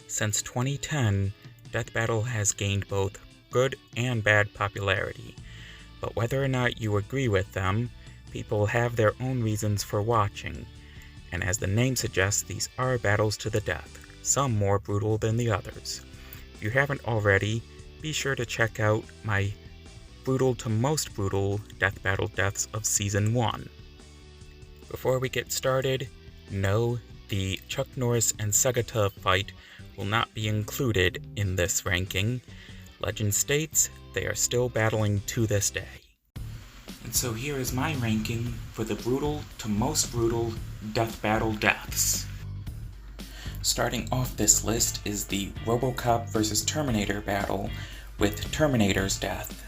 Since 2010, Death Battle has gained both good and bad popularity, but whether or not you agree with them, people have their own reasons for watching, and as the name suggests, these are battles to the death, some more brutal than the others. If you haven't already, be sure to check out my brutal to most brutal Death Battle deaths of Season 1. Before we get started, no, the Chuck Norris and Segata fight will not be included in this ranking. Legend states they are still battling to this day. And so here is my ranking for the brutal to most brutal Death Battle deaths. Starting off this list is the RoboCop vs. Terminator battle with Terminator's death.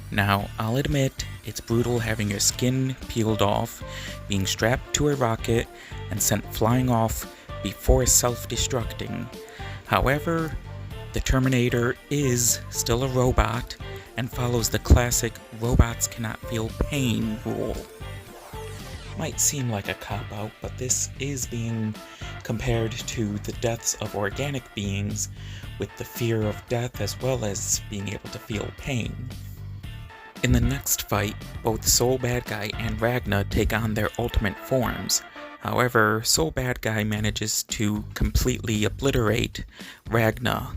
Now, I'll admit, it's brutal having your skin peeled off, being strapped to a rocket, and sent flying off before self-destructing. However, the Terminator is still a robot and follows the classic robots cannot feel pain rule. Might seem like a cop-out, but this is being compared to the deaths of organic beings with the fear of death as well as being able to feel pain. In the next fight, both Soul Bad Guy and Ragna take on their ultimate forms. However, Soul Bad Guy manages to completely obliterate Ragna.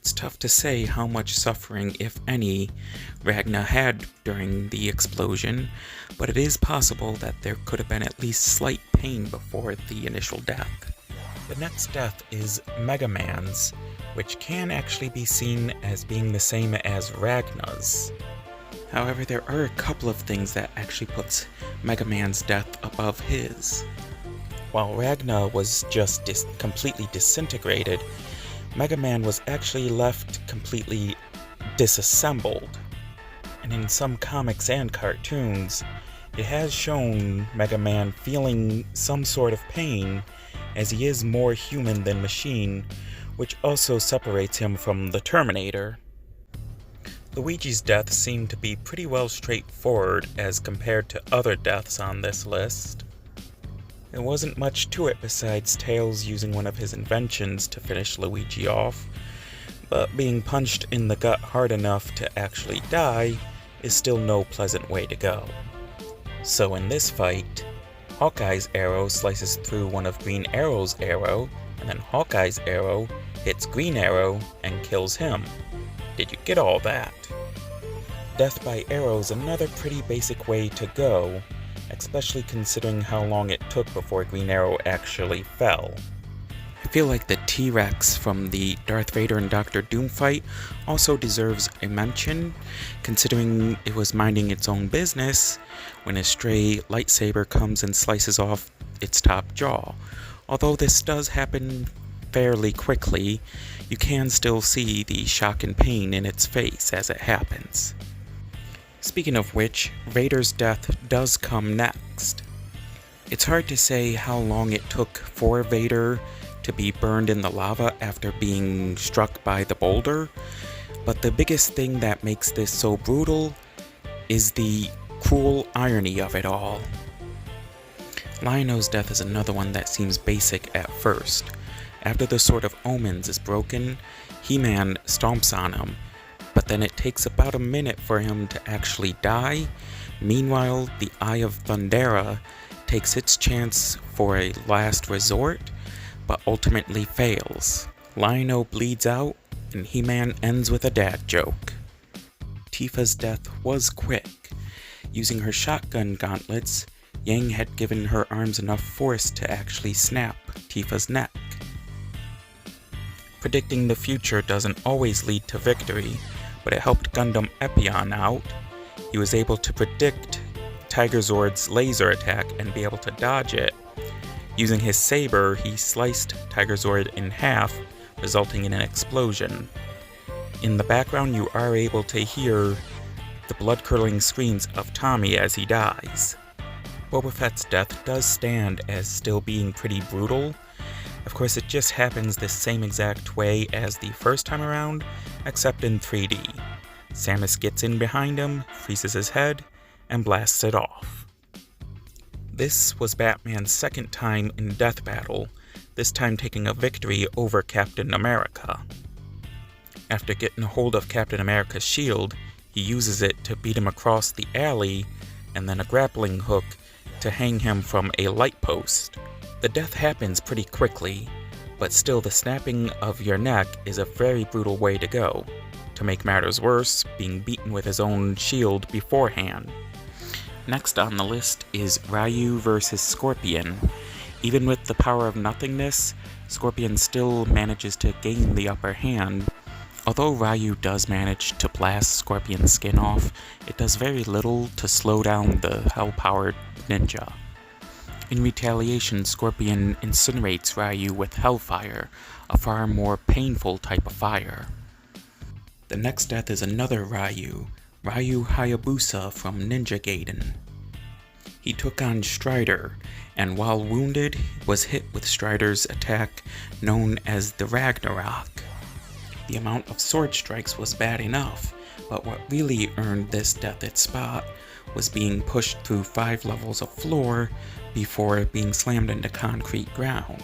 It's tough to say how much suffering, if any, Ragna had during the explosion, but it is possible that there could have been at least slight pain before the initial death. The next death is Mega Man's, which can actually be seen as being the same as Ragna's. However, there are a couple of things that actually puts Mega Man's death above his. While Ragna was just completely disintegrated, Mega Man was actually left completely disassembled. And in some comics and cartoons, it has shown Mega Man feeling some sort of pain, as he is more human than machine, which also separates him from the Terminator. Luigi's death seemed to be pretty well straightforward as compared to other deaths on this list. There wasn't much to it besides Tails using one of his inventions to finish Luigi off, but being punched in the gut hard enough to actually die is still no pleasant way to go. So in this fight, Hawkeye's arrow slices through one of Green Arrow's arrow, and then Hawkeye's arrow hits Green Arrow and kills him. Did you get all that? Death by arrow is another pretty basic way to go, especially considering how long it took before Green Arrow actually fell. I feel like the T-Rex from the Darth Vader and Doctor Doom fight also deserves a mention, considering it was minding its own business when a stray lightsaber comes and slices off its top jaw. Although this does happen fairly quickly, you can still see the shock and pain in its face as it happens. Speaking of which, Vader's death does come next. It's hard to say how long it took for Vader to be burned in the lava after being struck by the boulder, but the biggest thing that makes this so brutal is the cruel irony of it all. Lion-O's death is another one that seems basic at first. After the Sword of Omens is broken, He-Man stomps on him, but then it takes about a minute for him to actually die. Meanwhile, the Eye of Thundera takes its chance for a last resort, but ultimately fails. Lion-O bleeds out, and He-Man ends with a dad joke. Tifa's death was quick. Using her shotgun gauntlets, Yang had given her arms enough force to actually snap Tifa's neck. Predicting the future doesn't always lead to victory, but it helped Gundam Epion out. He was able to predict Tiger Zord's laser attack and be able to dodge it. Using his saber, he sliced Tiger Zord in half, resulting in an explosion. In the background, you are able to hear the blood-curdling screams of Tommy as he dies. Boba Fett's death does stand as still being pretty brutal. Of course, it just happens the same exact way as the first time around, except in 3D. Samus gets in behind him, freezes his head, and blasts it off. This was Batman's second time in Death Battle, this time taking a victory over Captain America. After getting a hold of Captain America's shield, he uses it to beat him across the alley, and then a grappling hook to hang him from a light post. The death happens pretty quickly, but still the snapping of your neck is a very brutal way to go. To make matters worse, being beaten with his own shield beforehand. Next on the list is Ryu vs. Scorpion. Even with the power of nothingness, Scorpion still manages to gain the upper hand. Although Ryu does manage to blast Scorpion's skin off, it does very little to slow down the hell-powered ninja. In retaliation, Scorpion incinerates Ryu with Hellfire, a far more painful type of fire. The next death is another Ryu Hayabusa from Ninja Gaiden. He took on Strider, and while wounded, was hit with Strider's attack known as the Ragnarok. The amount of sword strikes was bad enough, but what really earned this death its spot was being pushed through 5 levels of floor before being slammed into concrete ground.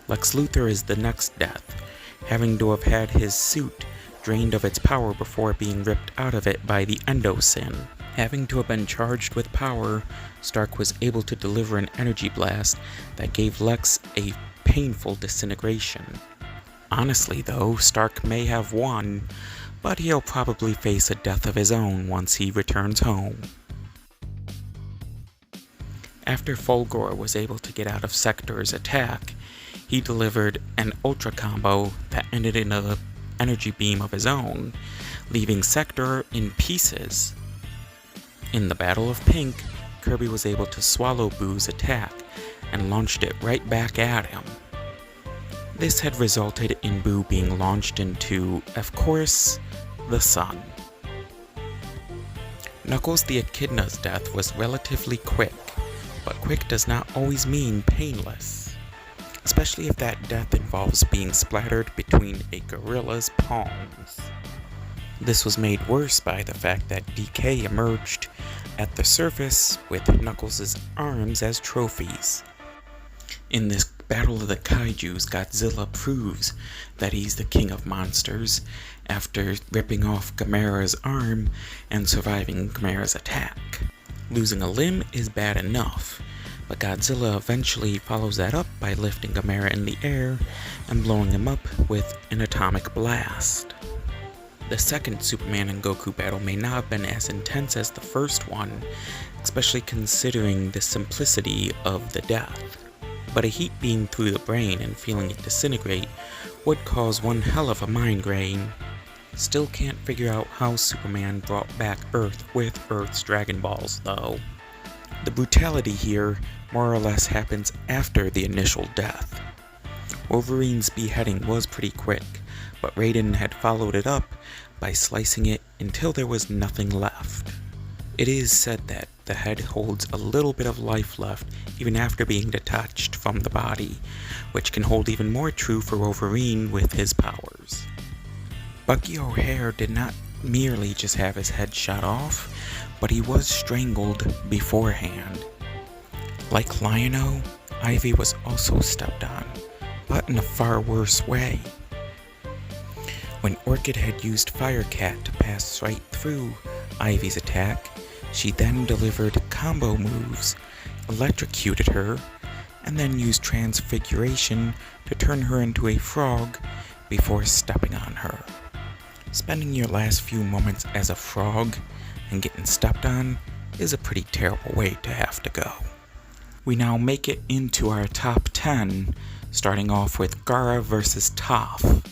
Lex Luthor is the next death, having to have had his suit drained of its power before being ripped out of it by the Endosyn. Having to have been charged with power, Stark was able to deliver an energy blast that gave Lex a painful disintegration. Honestly though, Stark may have won, but he'll probably face a death of his own once he returns home. After Fulgor was able to get out of Sector's attack, he delivered an ultra combo that ended in an energy beam of his own, leaving Sector in pieces. In the Battle of Pink, Kirby was able to swallow Boo's attack and launched it right back at him. This had resulted in Boo being launched into, of course, the sun. Knuckles the Echidna's death was relatively quick, but quick does not always mean painless, especially if that death involves being splattered between a gorilla's palms. This was made worse by the fact that DK emerged at the surface with Knuckles' arms as trophies. In this Battle of the Kaijus, Godzilla proves that he's the king of monsters after ripping off Gamera's arm and surviving Gamera's attack. Losing a limb is bad enough, but Godzilla eventually follows that up by lifting Gamera in the air and blowing him up with an atomic blast. The second Superman and Goku battle may not have been as intense as the first one, especially considering the simplicity of the death. But a heat beam through the brain and feeling it disintegrate would cause one hell of a migraine. Still can't figure out how Superman brought back Earth with Earth's Dragon Balls though. The brutality here more or less happens after the initial death. Wolverine's beheading was pretty quick, but Raiden had followed it up by slicing it until there was nothing left. It is said that the head holds a little bit of life left even after being detached from the body, which can hold even more true for Wolverine with his powers. Bucky O'Hare did not merely just have his head shot off, but he was strangled beforehand. Like Lion-O, Ivy was also stepped on, but in a far worse way. When Orchid had used Firecat to pass right through Ivy's attack, she then delivered combo moves, electrocuted her, and then used Transfiguration to turn her into a frog before stepping on her. Spending your last few moments as a frog and getting stepped on is a pretty terrible way to have to go. We now make it into our top 10, starting off with Gaara vs. Toph.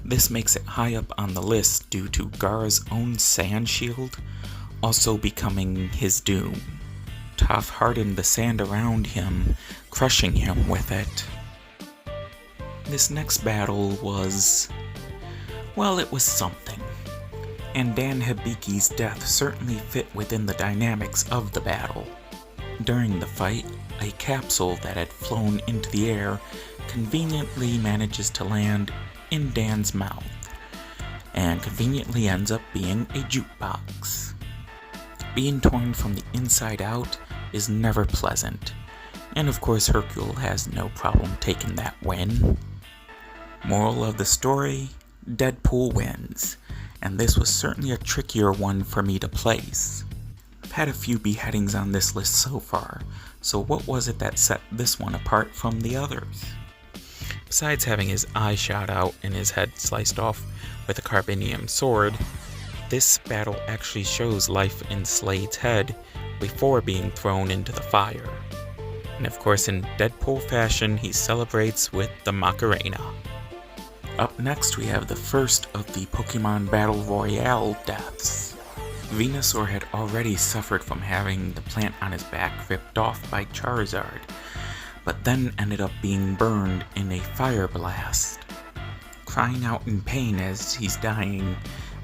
This makes it high up on the list due to Gaara's own sand shield also becoming his doom. Toph hardened the sand around him, crushing him with it. This next battle was, well, it was something. And Dan Hibiki's death certainly fit within the dynamics of the battle. During the fight, a capsule that had flown into the air conveniently manages to land in Dan's mouth, and conveniently ends up being a jukebox. Being torn from the inside out is never pleasant, And of course Hercule has no problem taking that win. Moral of the story, Deadpool wins, and this was certainly a trickier one for me to place. I've had a few beheadings on this list so far, so what was it that set this one apart from the others? Besides having his eye shot out and his head sliced off with a carbinium sword, this battle actually shows life in Slade's head before being thrown into the fire. And of course in Deadpool fashion, he celebrates with the Macarena. Up next we have the first of the Pokemon Battle Royale deaths. Venusaur had already suffered from having the plant on his back ripped off by Charizard, but then ended up being burned in a fire blast. Crying out in pain as he's dying,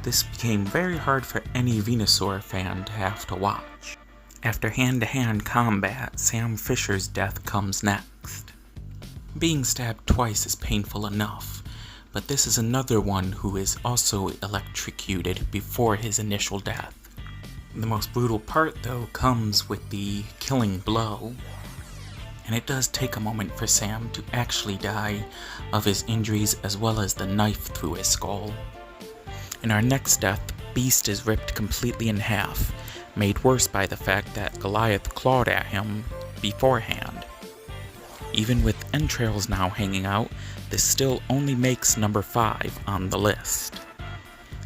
this became very hard for any Venusaur fan to have to watch. After hand-to-hand combat, Sam Fisher's death comes next. Being stabbed twice is painful enough, but this is another one who is also electrocuted before his initial death. The most brutal part, though, comes with the killing blow, and it does take a moment for Sam to actually die of his injuries as well as the knife through his skull. In our next death, Beast is ripped completely in half, made worse by the fact that Goliath clawed at him beforehand. Even with entrails now hanging out, this still only makes number 5 on the list.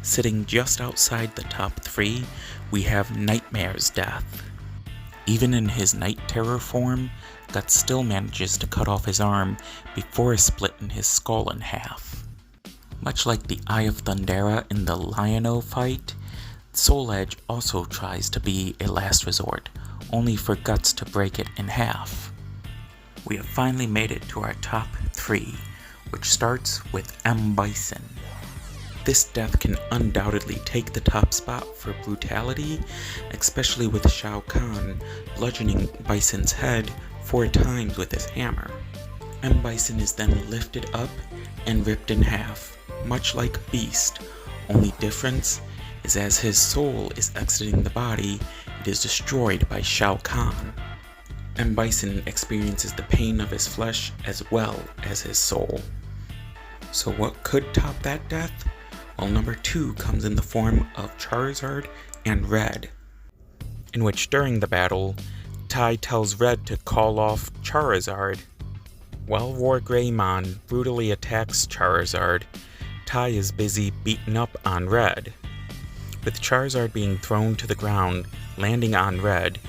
Sitting just outside the top 3, we have Nightmare's death. Even in his Night Terror form, Guts still manages to cut off his arm before splitting his skull in half. Much like the Eye of Thundera in the Lion-O fight, Soul Edge also tries to be a last resort, only for Guts to break it in half. We have finally made it to our top 3, which starts with M. Bison. This death can undoubtedly take the top spot for brutality, especially with Shao Kahn bludgeoning Bison's head 4 times with his hammer. M. Bison is then lifted up and ripped in half, much like Beast. Only difference is as his soul is exiting the body, it is destroyed by Shao Kahn. M. Bison experiences the pain of his flesh as well as his soul. So what could top that death? Well, number 2 comes in the form of Charizard and Red, in which during the battle, Tai tells Red to call off Charizard. While Wargreymon brutally attacks Charizard, Tai is busy beating up on Red. With Charizard being thrown to the ground, landing on Red,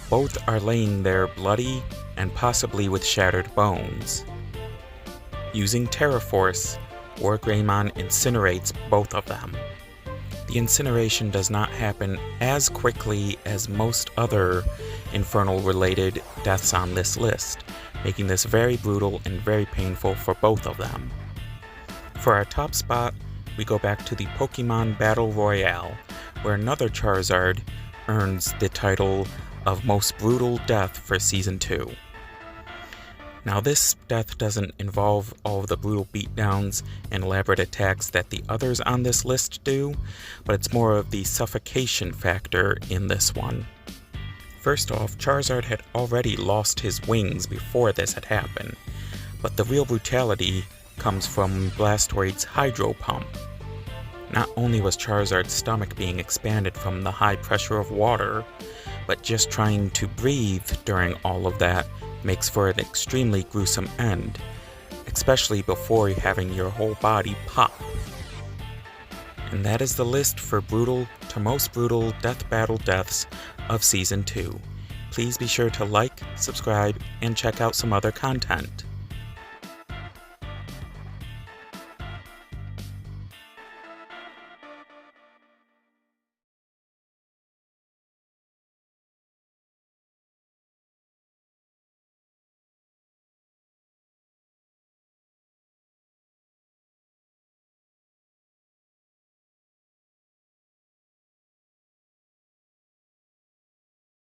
both are laying there bloody and possibly with shattered bones. Using Terra Force, Wargreymon incinerates both of them. The incineration does not happen as quickly as most other Infernal-related deaths on this list, making this very brutal and very painful for both of them. For our top spot, we go back to the Pokemon Battle Royale, where another Charizard earns the title of Most Brutal Death for Season 2. Now this death doesn't involve all of the brutal beatdowns and elaborate attacks that the others on this list do, but it's more of the suffocation factor in this one. First off, Charizard had already lost his wings before this had happened, but the real brutality comes from Blastoide's Hydro Pump. Not only was Charizard's stomach being expanded from the high pressure of water, but just trying to breathe during all of that makes for an extremely gruesome end, especially before having your whole body pop. And that is the list for brutal to most brutal death battle deaths of Season 2. Please be sure to like, subscribe, and check out some other content.